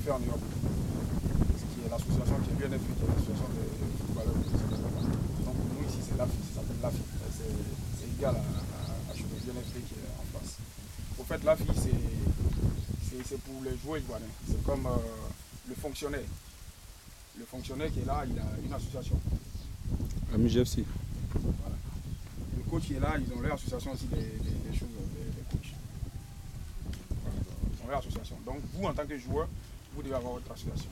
fait en Europe. Ce qui est l'association qui est bien qui est l'association des footballeurs professionnels. Donc nous ici c'est l'AFI, ça s'appelle l'AFI. C'est égal à chez le BNFP qui est en place. Au fait l'AFI c'est pour les joueurs ivoiriens. C'est comme le fonctionnaire. Le fonctionnaire qui est là, il a une association. La MUGFC. Voilà. Le coach qui est là, ils ont leur association aussi des choses, des coachs. Voilà. Ils ont leur association. Donc vous en tant que joueur, vous devez avoir votre association.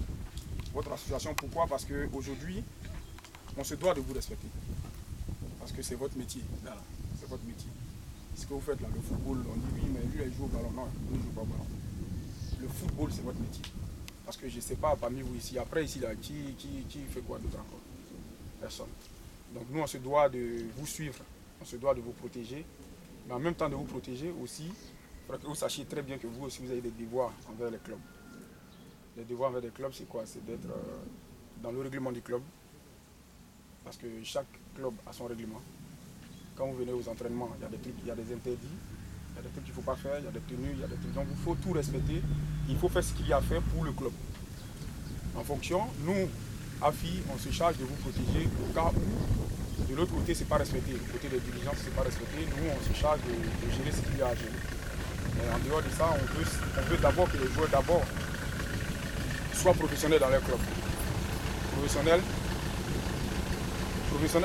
Votre association, pourquoi? Parce qu'aujourd'hui, on se doit de vous respecter. Parce que c'est votre métier. Voilà. C'est votre métier. Ce que vous faites là, le football, on dit oui, mais lui, il joue au ballon. Non, il ne joue pas au ballon. Le football, c'est votre métier. Parce que je ne sais pas parmi vous ici, après ici, là, qui fait quoi d'autre encore? Personne. Donc nous, on se doit de vous suivre, on se doit de vous protéger. Mais en même temps de vous protéger aussi, il faudra que vous sachiez très bien que vous aussi, vous avez des devoirs envers les clubs. Les devoirs envers les clubs, c'est quoi? C'est d'être dans le règlement du club. Parce que chaque club a son règlement. Quand vous venez aux entraînements, il y a des trucs, il y a des interdits, il y a des trucs qu'il ne faut pas faire, il y a des tenues, il y a des trucs. Donc il faut tout respecter, il faut faire ce qu'il y a à faire pour le club. En fonction, nous, AFI, on se charge de vous protéger au cas où, de l'autre côté, ce n'est pas respecté. Du côté des dirigeants, ce n'est pas respecté. Nous, on se charge de gérer ce qu'il y a à gérer. Mais en dehors de ça, on veut d'abord que les joueurs soient professionnels dans leur club. Professionnel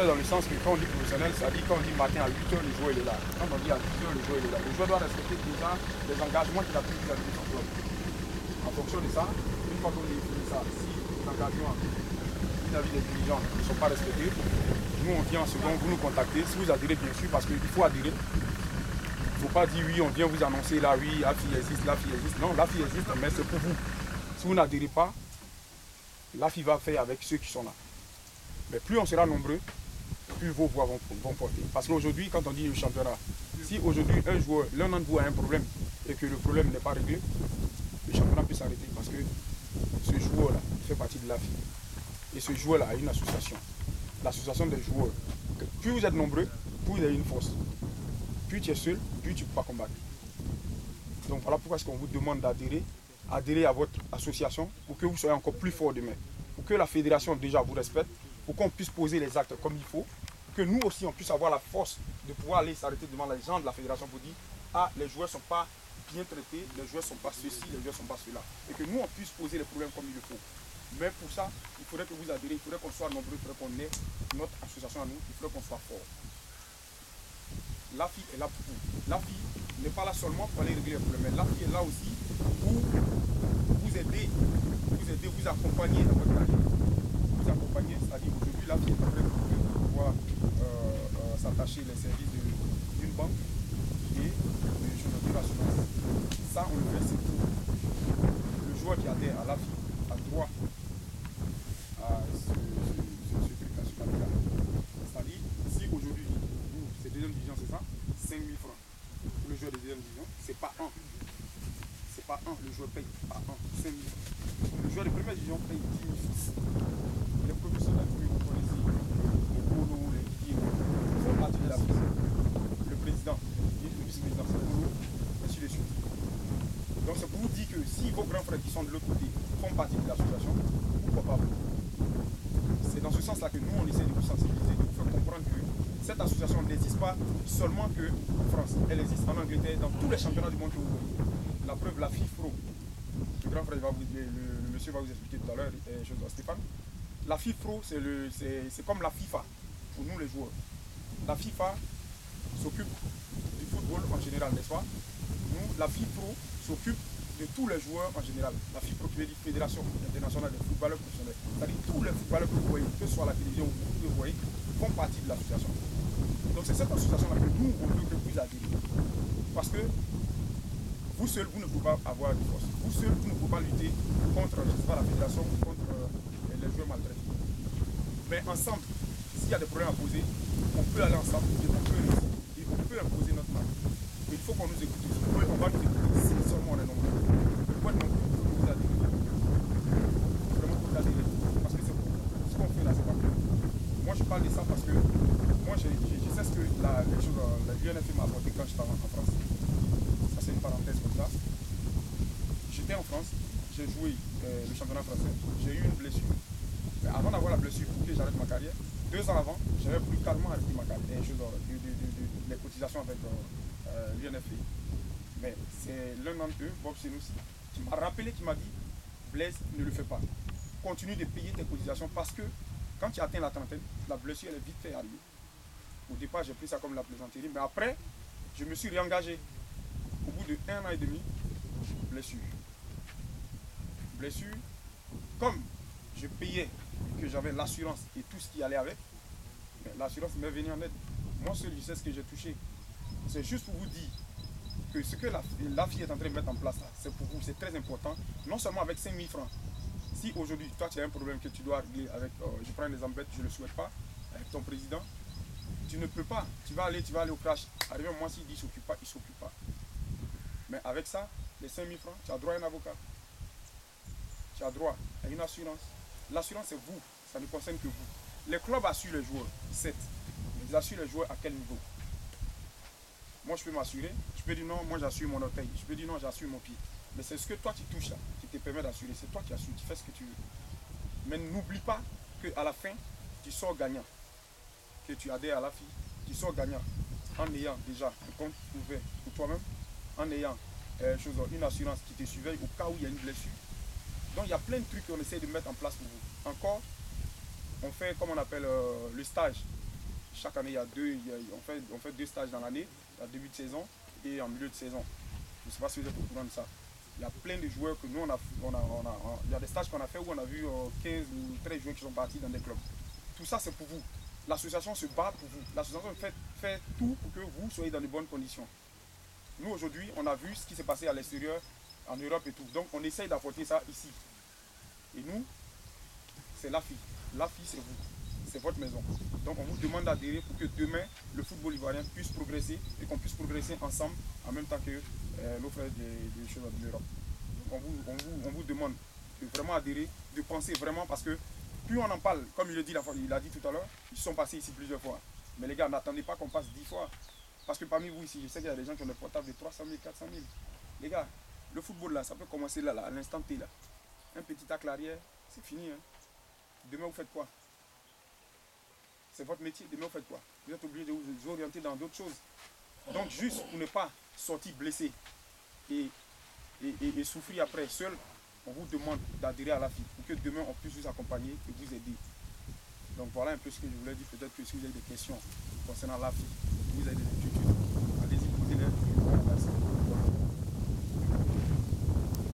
dans le sens que quand on dit professionnel, ça dit quand on dit matin à 8h, le joueur est là. Quand on dit à 10h, le joueur est là. Le joueur doit respecter déjà les engagements qu'il a pris vis-à-vis de son club. En fonction de ça, une fois qu'on a défini ça, si les engagements vis-à-vis des dirigeants ne sont pas respectés, nous on vient en second, vous nous contactez. Si vous adhérez bien sûr, parce qu'il faut adhérer. Il ne faut pas dire oui, on vient vous annoncer là, oui, l'AFI existe, l'AFI existe. Non, l'AFI existe, mais c'est pour vous. Si vous n'adhérez pas, l'AFI va faire avec ceux qui sont là. Mais plus on sera nombreux, plus vos voix vont porter. Parce qu'aujourd'hui, quand on dit le championnat, si aujourd'hui un joueur, l'un d'entre vous a un problème et que le problème n'est pas réglé, le championnat peut s'arrêter. Parce que ce joueur-là fait partie de l'AFI. Et ce joueur-là a une association. L'association des joueurs. Plus vous êtes nombreux, plus vous avez une force. Plus tu es seul, plus tu ne peux pas combattre. Donc voilà pourquoi est-ce qu'on vous demande d'adhérer à votre association pour que vous soyez encore plus fort demain. Pour que la fédération déjà vous respecte, pour qu'on puisse poser les actes comme il faut, que nous aussi on puisse avoir la force de pouvoir aller s'arrêter devant les gens de la fédération pour dire ah, les joueurs ne sont pas bien traités, les joueurs ne sont pas ceci, les joueurs ne sont pas cela. Et que nous on puisse poser les problèmes comme il le faut. Mais pour ça, il faudrait que vous adhérez, il faudrait qu'on soit nombreux, il faudrait qu'on ait notre association à nous, il faudrait qu'on soit fort. L'AFI est là pour vous. L'AFI n'est pas là seulement pour aller régler les problèmes, mais l'AFI est là aussi pour vous aider, vous accompagner dans votre carrière. Vous accompagner, c'est-à-dire aujourd'hui l'AFI est en train de pouvoir s'attacher les services d'une banque et de l'assurance. Ça, on le fait, c'est pour le joueur qui adhère à l'AFI a droit à ce truc-là, ce papier-là. C'est-à-dire, si aujourd'hui, vous, c'est deuxième division, c'est ça, 5 000 francs. Pour le joueur de deuxième division, c'est pas un. C'est pas un, le joueur paye pas un, 5 000 francs. Le joueur de première division paye 10 000 francs. Les professionnels que vous connaissez, les Polo, les Guy, font partie de l'AFI. Le président, le vice-président, c'est Polo, ainsi de suite. Donc c'est pour vous dire que si vos grands frères qui sont de l'autre côté font partie de l'association, pourquoi pas vous? C'est dans ce sens-là que nous, on essaie de vous sensibiliser, de vous faire comprendre que cette association n'existe pas seulement qu'en France. Elle existe en Angleterre, dans tous les championnats du monde que vous voyez. La preuve, la FIFPro. Le grand frère, le monsieur va vous expliquer tout à l'heure, Stéphane. La FIFPro, c'est comme la FIFA pour nous les joueurs. La FIFA s'occupe du football en général, n'est-ce pas? Nous, la FIFPro s'occupe de tous les joueurs en général. La FIFPro qui veut dire Fédération internationale des footballeurs professionnels. C'est-à-dire tous les footballeurs que vous voyez, que ce soit à la télévision ou que vous voyez, font partie de l'association. Donc c'est cette association-là que nous, on veut que vous adhérez. Parce que vous seul, vous ne pouvez pas avoir de force. Vous seul, vous ne pouvez pas lutter contre, je sais pas, la fédération ou contre les joueurs maltraités. Mais ensemble, s'il y a des problèmes à poser, on peut aller ensemble et on peut réussir. Et on peut imposer notre marque. Il faut qu'on nous écoute. On va nous écouter si seulement on est nombreux. Mais pour être nombreux, il faut que vous adhérez. Il faut vraiment que vous adhérez. Parce que c'est ce qu'on fait là, c'est pas que. Moi, je parle de ça parce que moi, je sais ce que la UNFP m'a apporté quand j'étais en France. Ça, c'est une parenthèse comme ça. J'étais en France, j'ai joué le championnat français, j'ai eu une blessure. Mais avant d'avoir la blessure pour que j'arrête ma carrière, 2 ans avant, j'avais plus carrément arrêté ma carrière, les cotisations avec l'UNFP. Mais c'est l'un d'entre eux, Bob Senoussi, qui m'a rappelé, qui m'a dit, Blaise, ne le fais pas. Continue de payer tes cotisations parce que quand tu atteins la trentaine, la blessure elle est vite fait arriver. Au départ, j'ai pris ça comme la plaisanterie, mais après, je me suis réengagé. Au bout de 1 an et demi, blessure. Blessure, comme je payais, que j'avais l'assurance et tout ce qui allait avec, l'assurance m'est venue en aide. Moi seul, je sais ce que j'ai touché. C'est juste pour vous dire que ce que la fille est en train de mettre en place là, c'est pour vous, c'est très important. Non seulement avec 5 000 francs. Si aujourd'hui, toi tu as un problème que tu dois régler avec, je prends les embêtes, je ne le souhaite pas, avec ton président, tu ne peux pas. Tu vas aller au crash. Arrivé un mois, s'il dit il ne s'occupe pas, il ne s'occupe pas. Mais avec ça, les 5 000 francs, tu as droit à un avocat. Tu as droit à une assurance. L'assurance, c'est vous. Ça ne concerne que vous. Les clubs assurent les joueurs, certes. Mais ils assurent les joueurs à quel niveau? Moi, je peux m'assurer. Je peux dire non, moi j'assure mon orteil. Je peux dire non, j'assure mon pied. Mais c'est ce que toi tu touches là, qui te permet d'assurer. C'est toi qui assures, tu fais ce que tu veux. Mais n'oublie pas qu'à la fin, tu sors gagnant. Que tu adhères à la fille, tu sors gagnant. En ayant déjà un compte ouvert pour toi-même, en ayant une assurance qui te surveille au cas où il y a une blessure. Donc il y a plein de trucs qu'on essaie de mettre en place pour vous. Encore, on fait comme on appelle le stage. Chaque année, on fait 2 stages dans l'année, à début de saison et en milieu de saison. Je ne sais pas si vous êtes au courant de ça. Il y a plein de joueurs que nous, il y a des stages qu'on a fait où on a vu 15 ou 13 joueurs qui sont partis dans des clubs. Tout ça, c'est pour vous. L'association se bat pour vous. L'association fait tout pour que vous soyez dans de bonnes conditions. Nous, aujourd'hui, on a vu ce qui s'est passé à l'extérieur, en Europe et tout. Donc, on essaye d'apporter ça ici. Et nous, c'est la fille. La fille, c'est vous. C'est votre maison. Donc, on vous demande d'adhérer pour que demain, le football ivoirien puisse progresser et qu'on puisse progresser ensemble en même temps que nos frères des choses de l'Europe. On vous demande de vraiment adhérer, de penser vraiment parce que plus on en parle, comme il a dit tout à l'heure, ils sont passés ici plusieurs fois. Mais les gars, n'attendez pas qu'on passe 10 fois. Parce que parmi vous ici, je sais qu'il y a des gens qui ont des portables de 300 000, 400 000. Les gars, le football là, ça peut commencer là, à l'instant T là. Un petit tacle arrière, c'est fini. Hein. Demain, vous faites quoi? C'est votre métier, demain, vous faites quoi? Vous êtes obligé de vous orienter dans d'autres choses. Donc, juste pour ne pas sortir blessé et souffrir après seul, on vous demande d'adhérer à la FI pour que demain, on puisse vous accompagner et vous aider. Donc, voilà un peu ce que je voulais dire. Peut-être que si vous avez des questions concernant la FI, vous avez des études, allez-y, posez-les.